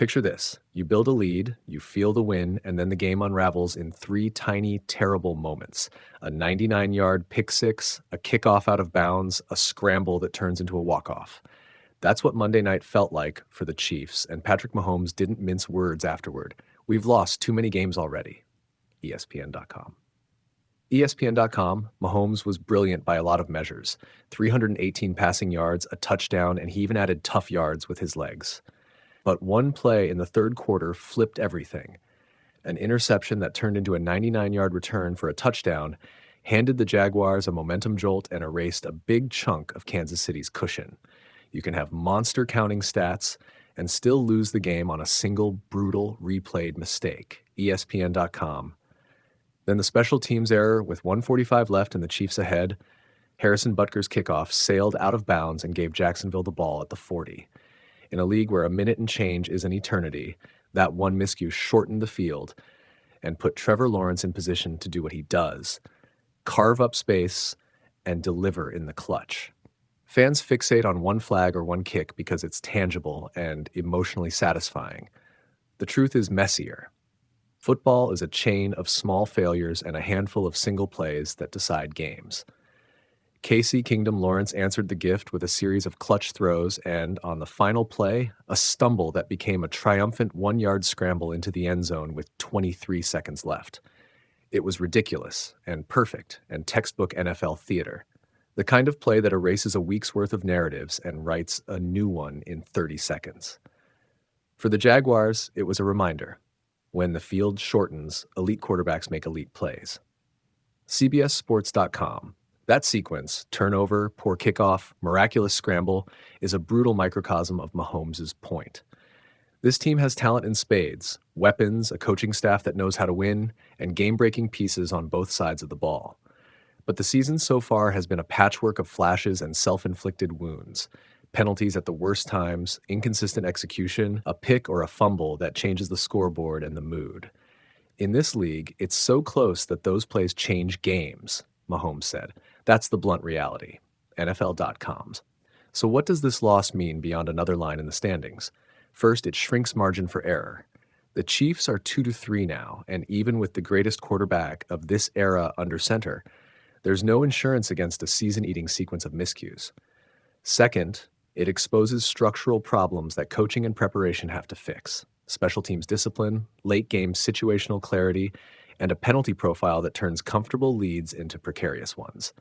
Picture this. You build a lead, you feel the win, and then the game unravels in three tiny, terrible moments. A 99-yard pick six, a kickoff out of bounds, a scramble that turns into a walk-off. That's what Monday night felt like for the Chiefs, and Patrick Mahomes didn't mince words afterward. We've lost too many games already. ESPN.com. ESPN.com, Mahomes was brilliant by a lot of measures. 318 passing yards, a touchdown, and he even added tough yards with his legs. But one play in the third quarter flipped everything. An interception that turned into a 99-yard return for a touchdown handed the Jaguars a momentum jolt and erased a big chunk of Kansas City's cushion. You can have monster counting stats and still lose the game on a single brutal replayed mistake. ESPN.com. Then the special teams error with 1:45 left and the Chiefs ahead. Harrison Butker's kickoff sailed out of bounds and gave Jacksonville the ball at the 40. In a league where a minute and change is an eternity, that one miscue shortened the field and put Trevor Lawrence in position to do what he does: carve up space and deliver in the clutch. Fans fixate on one flag or one kick because it's tangible and emotionally satisfying. The truth is messier. Football is a chain of small failures and a handful of single plays that decide games. Casey Kingdom Lawrence answered the gift with a series of clutch throws and, on the final play, a stumble that became a triumphant 1-yard scramble into the end zone with 23 seconds left. It was ridiculous and perfect and textbook NFL theater. The kind of play that erases a week's worth of narratives and writes a new one in 30 seconds. For the Jaguars, it was a reminder. When the field shortens, elite quarterbacks make elite plays. CBSSports.com. That sequence, turnover, poor kickoff, miraculous scramble, is a brutal microcosm of Mahomes' point. This team has talent in spades, weapons, a coaching staff that knows how to win, and game-breaking pieces on both sides of the ball. But the season so far has been a patchwork of flashes and self-inflicted wounds. Penalties at the worst times, inconsistent execution, a pick or a fumble that changes the scoreboard and the mood. In this league, it's so close that those plays change games, Mahomes said. That's the blunt reality. NFL.com's. So what does this loss mean beyond another line in the standings? First, it shrinks margin for error. The Chiefs are 2-3 now, and even with the greatest quarterback of this era under center, there's no insurance against a season-eating sequence of miscues. Second, it exposes structural problems that coaching and preparation have to fix. Special teams discipline, late-game situational clarity, and a penalty profile that turns comfortable leads into precarious ones.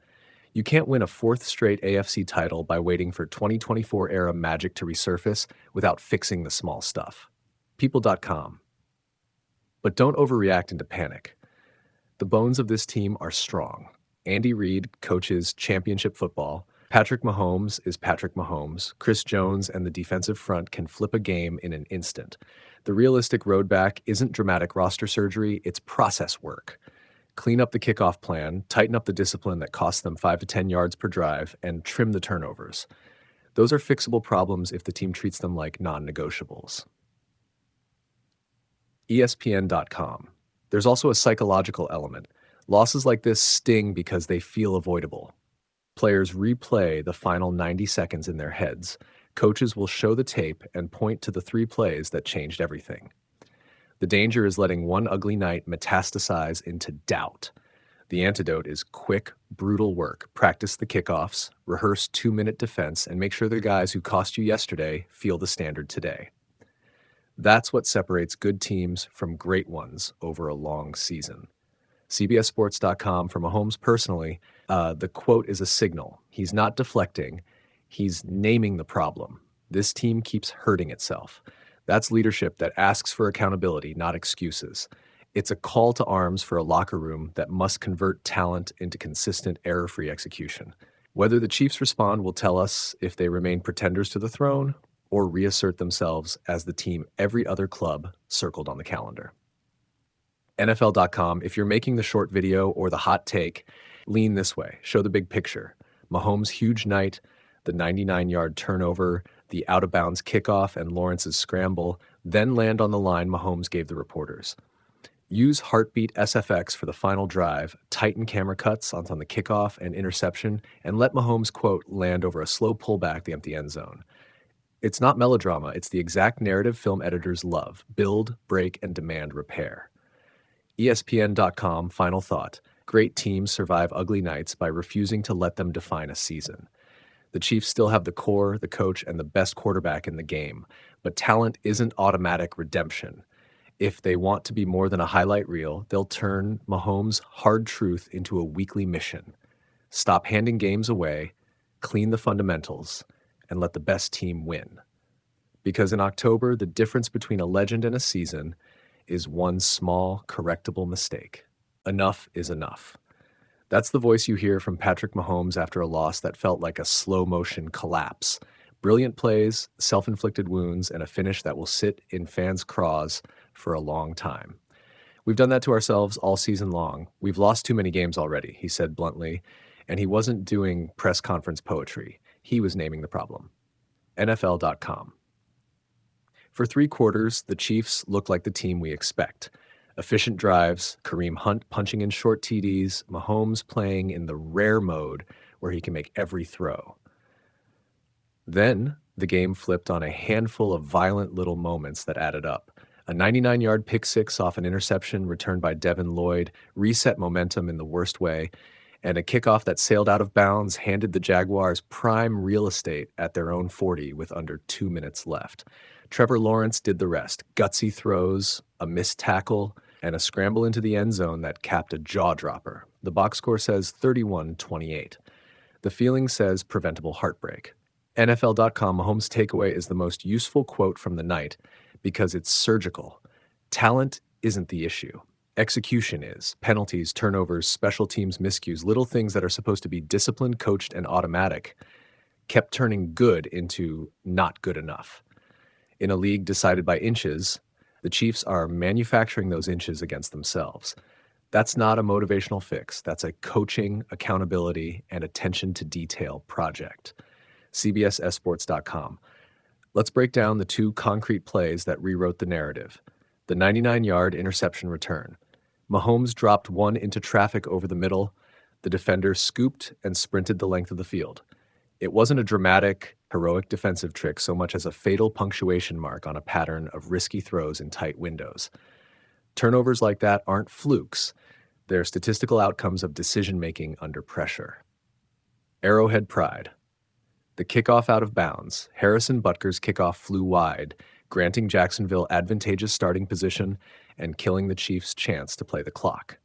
You can't win a fourth straight AFC title by waiting for 2024-era magic to resurface without fixing the small stuff. People.com. But don't overreact into panic. The bones of this team are strong. Andy Reid coaches championship football. Patrick Mahomes is Patrick Mahomes. Chris Jones and the defensive front can flip a game in an instant. The realistic road back isn't dramatic roster surgery, it's process work. Clean up the kickoff plan, tighten up the discipline that costs them 5 to 10 yards per drive, and trim the turnovers. Those are fixable problems if the team treats them like non-negotiables. ESPN.com. There's also a psychological element. Losses like this sting because they feel avoidable. Players replay the final 90 seconds in their heads. Coaches will show the tape and point to the 3 plays that changed everything. The danger is letting one ugly night metastasize into doubt. The antidote is quick, brutal work. Practice the kickoffs, rehearse 2-minute defense, and make sure the guys who cost you yesterday feel the standard today. That's what separates good teams from great ones over a long season. CBSSports.com. For Mahomes personally, the quote is a signal. He's not deflecting. He's naming the problem. This team keeps hurting itself. That's leadership that asks for accountability, not excuses. It's a call to arms for a locker room that must convert talent into consistent, error-free execution. Whether the Chiefs respond will tell us if they remain pretenders to the throne or reassert themselves as the team every other club circled on the calendar. NFL.com. If you're making the short video or the hot take, lean this way. Show the big picture. Mahomes' huge night, the 99-yard turnover, the out-of-bounds kickoff, and Lawrence's scramble, then land on the line Mahomes gave the reporters. Use Heartbeat SFX for the final drive, tighten camera cuts on the kickoff and interception, and let Mahomes' quote land over a slow pullback the empty end zone. It's not melodrama, it's the exact narrative film editors love: build, break, and demand repair. ESPN.com final thought: great teams survive ugly nights by refusing to let them define a season. The Chiefs still have the core, the coach, and the best quarterback in the game, but talent isn't automatic redemption. If they want to be more than a highlight reel, they'll turn Mahomes' hard truth into a weekly mission. Stop handing games away, clean the fundamentals, and let the best team win. Because in October, the difference between a legend and a season is one small, correctable mistake. Enough is enough. That's the voice you hear from Patrick Mahomes after a loss that felt like a slow-motion collapse. Brilliant plays, self-inflicted wounds, and a finish that will sit in fans' craws for a long time. We've done that to ourselves all season long. We've lost too many games already, he said bluntly, and he wasn't doing press conference poetry. He was naming the problem. NFL.com. For 3 quarters, the Chiefs look like the team we expect. Efficient drives, Kareem Hunt punching in short TDs, Mahomes playing in the rare mode where he can make every throw. Then the game flipped on a handful of violent little moments that added up. A 99-yard pick six off an interception returned by Devin Lloyd reset momentum in the worst way, and a kickoff that sailed out of bounds handed the Jaguars prime real estate at their own 40 with under 2 minutes left. Trevor Lawrence did the rest: gutsy throws, a missed tackle, and a scramble into the end zone that capped a jaw-dropper. The box score says 31-28. The feeling says preventable heartbreak. NFL.com Mahomes' takeaway is the most useful quote from the night because it's surgical. Talent isn't the issue. Execution is. Penalties, turnovers, special teams miscues, little things that are supposed to be disciplined, coached, and automatic kept turning good into not good enough. In a league decided by inches, the Chiefs are manufacturing those inches against themselves. That's not a motivational fix. That's a coaching, accountability, and attention to detail project. CBSSports.com. Let's break down the 2 concrete plays that rewrote the narrative. The 99-yard interception return. Mahomes dropped one into traffic over the middle. The defender scooped and sprinted the length of the field. It wasn't a dramatic, heroic defensive trick so much as a fatal punctuation mark on a pattern of risky throws in tight windows. Turnovers like that aren't flukes. They're statistical outcomes of decision-making under pressure. Arrowhead Pride. The kickoff out of bounds. Harrison Butker's kickoff flew wide, granting Jacksonville advantageous starting position and killing the Chiefs' chance to play the clock.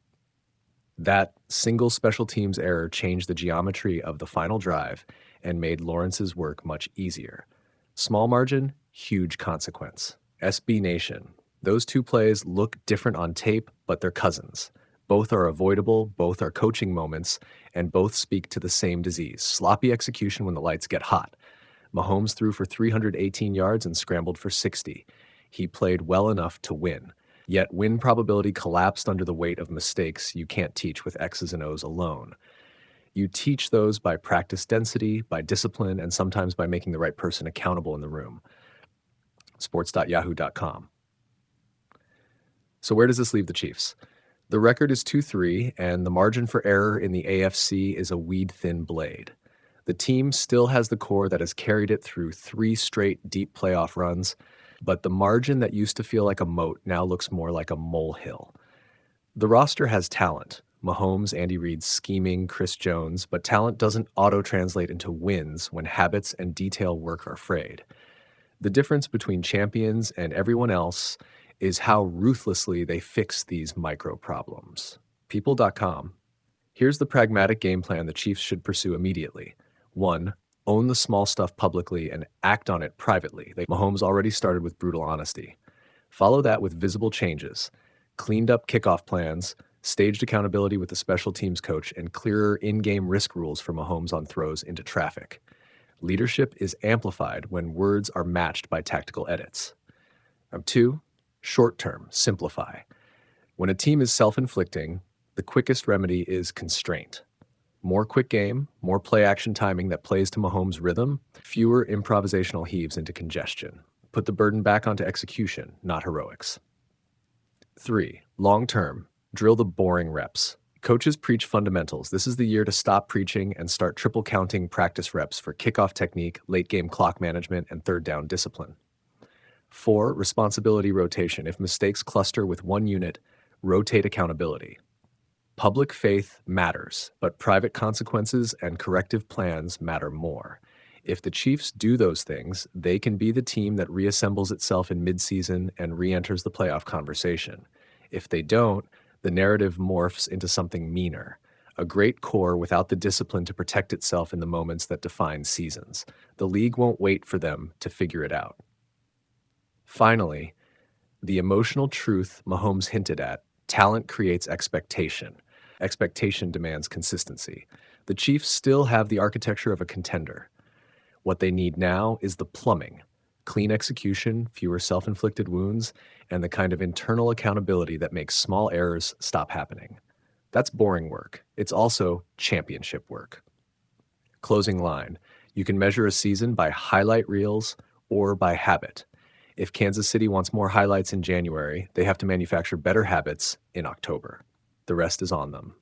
That single special teams error changed the geometry of the final drive and made Lawrence's work much easier. Small margin, huge consequence. SB Nation. Those 2 plays look different on tape, but they're cousins. Both are avoidable, both are coaching moments, and both speak to the same disease: sloppy execution when the lights get hot. Mahomes threw for 318 yards and scrambled for 60. He played well enough to win. Yet win probability collapsed under the weight of mistakes you can't teach with X's and O's alone. You teach those by practice density, by discipline, and sometimes by making the right person accountable in the room. Sports.yahoo.com. So where does this leave the Chiefs? The record is 2-3, and the margin for error in the AFC is a weed-thin blade. The team still has the core that has carried it through 3 straight deep playoff runs, but the margin that used to feel like a moat now looks more like a molehill. The roster has talent: Mahomes, Andy Reid, scheming, Chris Jones, but talent doesn't auto-translate into wins when habits and detail work are frayed. The difference between champions and everyone else is how ruthlessly they fix these micro problems. People.com. Here's the pragmatic game plan the Chiefs should pursue immediately. 1. Own the small stuff publicly and act on it privately. Mahomes already started with brutal honesty. Follow that with visible changes: cleaned up kickoff plans, staged accountability with the special teams coach, and clearer in-game risk rules for Mahomes on throws into traffic. Leadership is amplified when words are matched by tactical edits. 2. Short-term, simplify. When a team is self-inflicting, the quickest remedy is constraint. More quick game, more play-action timing that plays to Mahomes' rhythm, fewer improvisational heaves into congestion. Put the burden back onto execution, not heroics. 3. Long-term, drill the boring reps. Coaches preach fundamentals. This is the year to stop preaching and start triple counting practice reps for kickoff technique, late game clock management, and third down discipline. 4. Responsibility rotation. If mistakes cluster with one unit, rotate accountability. Public faith matters, but private consequences and corrective plans matter more. If the Chiefs do those things, they can be the team that reassembles itself in midseason and re-enters the playoff conversation. If they don't, the narrative morphs into something meaner, a great core without the discipline to protect itself in the moments that define seasons. The league won't wait for them to figure it out. Finally, the emotional truth Mahomes hinted at: talent creates expectation. Expectation demands consistency. The Chiefs still have the architecture of a contender. What they need now is the plumbing: clean execution, fewer self-inflicted wounds, and the kind of internal accountability that makes small errors stop happening. That's boring work. It's also championship work. Closing line: you can measure a season by highlight reels or by habit. If Kansas City wants more highlights in January, they have to manufacture better habits in October. The rest is on them.